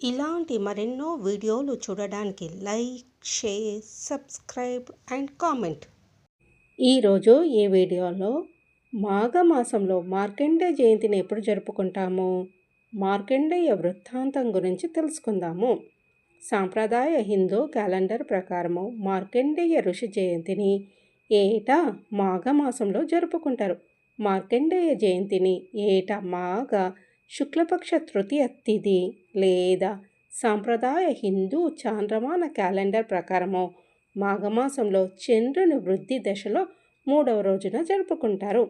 ఇలాంటి మరెన్నో వీడియోలు చూడడానికి like, share, subscribe and comment. ఈరోజు ఈ వీడియోలో మాఘమాసంలో మార్కండేయ జయంతిని ఎప్పుడు జరుపుకుంటాము, మార్కండేయ వృత్తాంతం గురించి తెలుసుకుందాము. సాంప్రదాయ హిందూ క్యాలెండర్ ప్రకారము మార్కండేయ ఋషి జయంతిని ఏటా మాఘమాసంలో జరుపుకుంటారు. మార్కండేయ జయంతిని ఏటా మాఘ శుక్లపక్ష తృతీయ తిథి లేదా సాంప్రదాయ హిందూ చాంద్రమాన క్యాలెండర్ ప్రకారము మాఘమాసంలో చంద్రుని వృద్ధి దశలో 3వ రోజున జరుపుకుంటారు.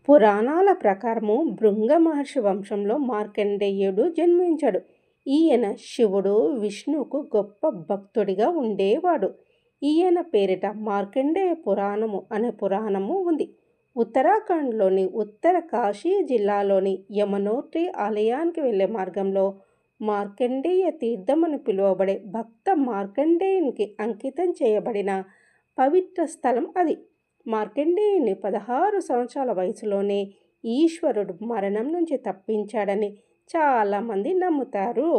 పురాణాల ప్రకారము భృంగ మహర్షి వంశంలో మార్కండేయుడు జన్మించాడు. ఈయన శివుడు విష్ణువుకు గొప్ప భక్తుడిగా ఉండేవాడు. ఈయన పేరిట మార్కండేయ పురాణము అనే పురాణము ఉంది. ఉత్తరాఖండ్లోని ఉత్తర కాశీ జిల్లాలోని యమునోత్రి ఆలయానికి వెళ్ళే మార్గంలో మార్కండేయ తీర్థం అని పిలువబడే భక్త మార్కండేయునికి అంకితం చేయబడిన పవిత్ర స్థలం అది. మార్కండేయుని 16 సంవత్సరాల వయసులోనే ఈశ్వరుడు మరణం నుంచి తప్పించాడని చాలామంది నమ్ముతారు.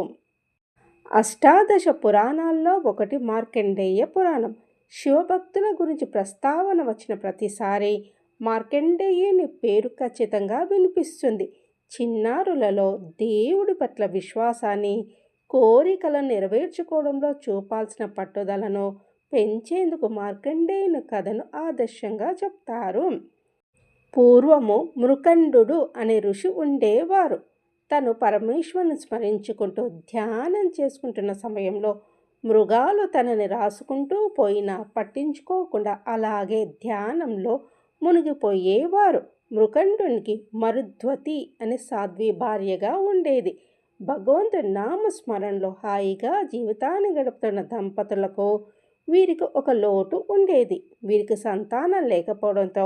అష్టాదశ పురాణాల్లో ఒకటి మార్కండేయ పురాణం. శివభక్తుల గురించి ప్రస్తావన వచ్చిన ప్రతిసారి మార్కండేయుని పేరు ఖచ్చితంగా వినిపిస్తుంది. చిన్నారులలో దేవుడి పట్ల విశ్వాసాన్ని, కోరికలను నెరవేర్చుకోవడంలో చూపాల్సిన పట్టుదలను పెంచేందుకు మార్కండేయుని కథను ఆదర్శంగా చెప్తారు. పూర్వము మృకండు అనే ఋషి ఉండేవారు. తను పరమేశ్వరుని స్మరించుకుంటూ ధ్యానం చేసుకుంటున్న సమయంలో మృగాలు తనని రాసుకుంటూ పోయినా పట్టించుకోకుండా అలాగే ధ్యానంలో మునిగిపోయేవారు. మృకండునికి మరుద్వతి అనే సాధ్వి భార్యగా ఉండేది. భగవంతుడి నామస్మరణలో హాయిగా జీవితాన్ని గడుపుతున్న దంపతులకు వీరికి ఒక లోటు ఉండేది. వీరికి సంతానం లేకపోవడంతో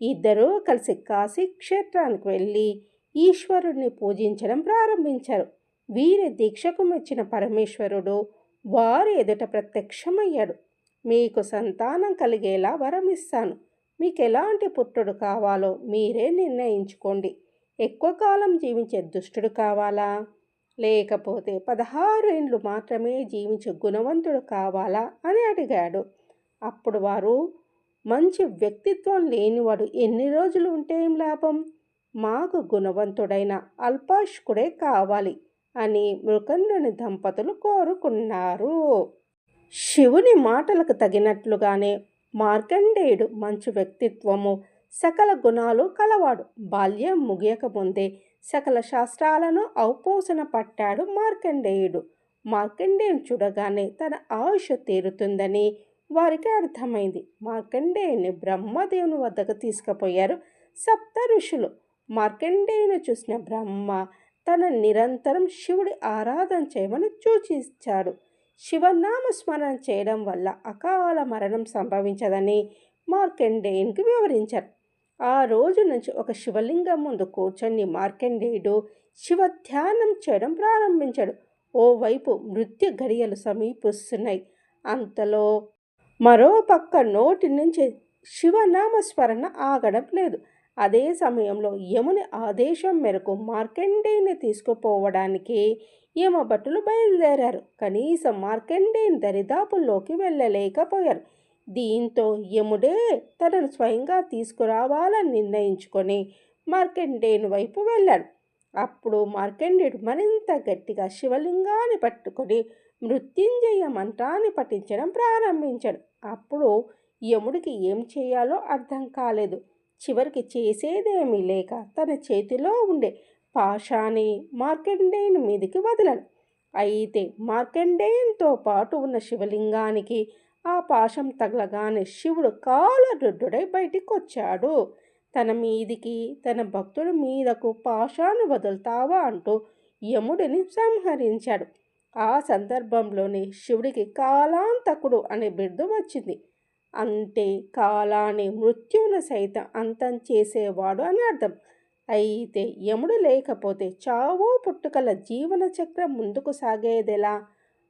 ఇద్దరూ కలిసి కాశీ క్షేత్రానికి వెళ్ళి ఈశ్వరుడిని పూజించడం ప్రారంభించారు. వీరి దీక్షకు మెచ్చిన పరమేశ్వరుడు వారి ఎదుట ప్రత్యక్షమయ్యాడు. మీకు సంతానం కలిగేలా వరమిస్తాను. మీకు ఎలాంటి పుత్రుడు కావాలో మీరే నిర్ణయించుకోండి. ఎక్కువ కాలం జీవించే దుష్టుడు కావాలా, లేకపోతే 16 ఏండ్లు మాత్రమే జీవించే గుణవంతుడు కావాలా అని అడిగాడు. అప్పుడు వారు, మంచి వ్యక్తిత్వం లేనివాడు ఎన్ని రోజులు ఉంటే ఏం లాభం, మాకు గుణవంతుడైన అల్పాయుష్కుడే కావాలి అని మృకండుని దంపతులు కోరుకున్నారు. శివుని మాటలకు తగినట్లుగానే మార్కండేయుడు మంచి వ్యక్తిత్వము, సకల గుణాలు కలవాడు. బాల్యం ముగియకముందే సకల శాస్త్రాలను ఔపోసన పట్టాడు మార్కండేయుడు. మార్కండేయుని చూడగానే తన ఆయుష్ తీరుతుందని వారికి అర్థమైంది. మార్కండేయుని బ్రహ్మదేవుని వద్దకు తీసుకుపోయారు సప్త ఋషులు. మార్కండేయుని చూసిన బ్రహ్మ తన నిరంతరం శివుడి ఆరాధన చేయమని సూచించాడు. శివనామ స్మరణ చేయడం వల్ల అకాల మరణం సంభవించదని మార్కండేయునికి వివరించారు. ఆ రోజు నుంచి ఒక శివలింగం ముందు కూర్చొని మార్కండేయుడు శివ ధ్యానం చేయడం ప్రారంభించాడు. ఓవైపు మృత్యు గడియలు సమీపిస్తున్నాయి. అంతలో మరో పక్క నోటి నుంచి శివనామస్మరణ ఆగడం లేదు. అదే సమయంలో యముని ఆదేశం మేరకు మార్కండేయుని తీసుకుపోవడానికి యమభటులు బయలుదేరారు. కనీసం మార్కండేయుని దరిదాపుల్లోకి వెళ్ళలేకపోయారు. దీంతో యముడే తనను స్వయంగా తీసుకురావాలని నిర్ణయించుకొని మార్కండేయుని వైపు వెళ్ళాడు. అప్పుడు మార్కండేయుడు మరింత గట్టిగా శివలింగాన్ని పట్టుకొని మృత్యుంజయ మంత్రాన్ని పఠించడం ప్రారంభించాడు. అప్పుడు యముడికి ఏం చేయాలో అర్థం కాలేదు. చివరికి చేసేదేమీ లేక తన చేతిలో ఉండే పాశాన్ని మార్కండేయుని మీదికి వదిలాడు. అయితే మార్కండేయునితో పాటు ఉన్న శివలింగానికి ఆ పాశం తగలగానే శివుడు కాలరుద్ధుడై బయటికి వచ్చాడు. తన మీదికి, తన భక్తుడి మీదకు పాశాన్ని వదులుతావా అంటూ యముడిని సంహరించాడు. ఆ సందర్భంలోనే శివుడికి కాలాంతకుడు అనే బిరుదు వచ్చింది. అంటే కాలాన్ని, మృత్యువును సైతం అంతం చేసేవాడు అని అర్థం. అయితే యముడు లేకపోతే చావో పుట్టుకల జీవన చక్రం ముందుకు సాగేదెలా?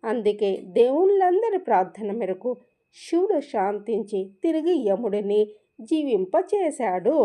అందుకే దేవుళ్ళందరి ప్రార్థన మేరకు శివుడు శాంతించి తిరిగి యముడిని జీవింపచేశాడు.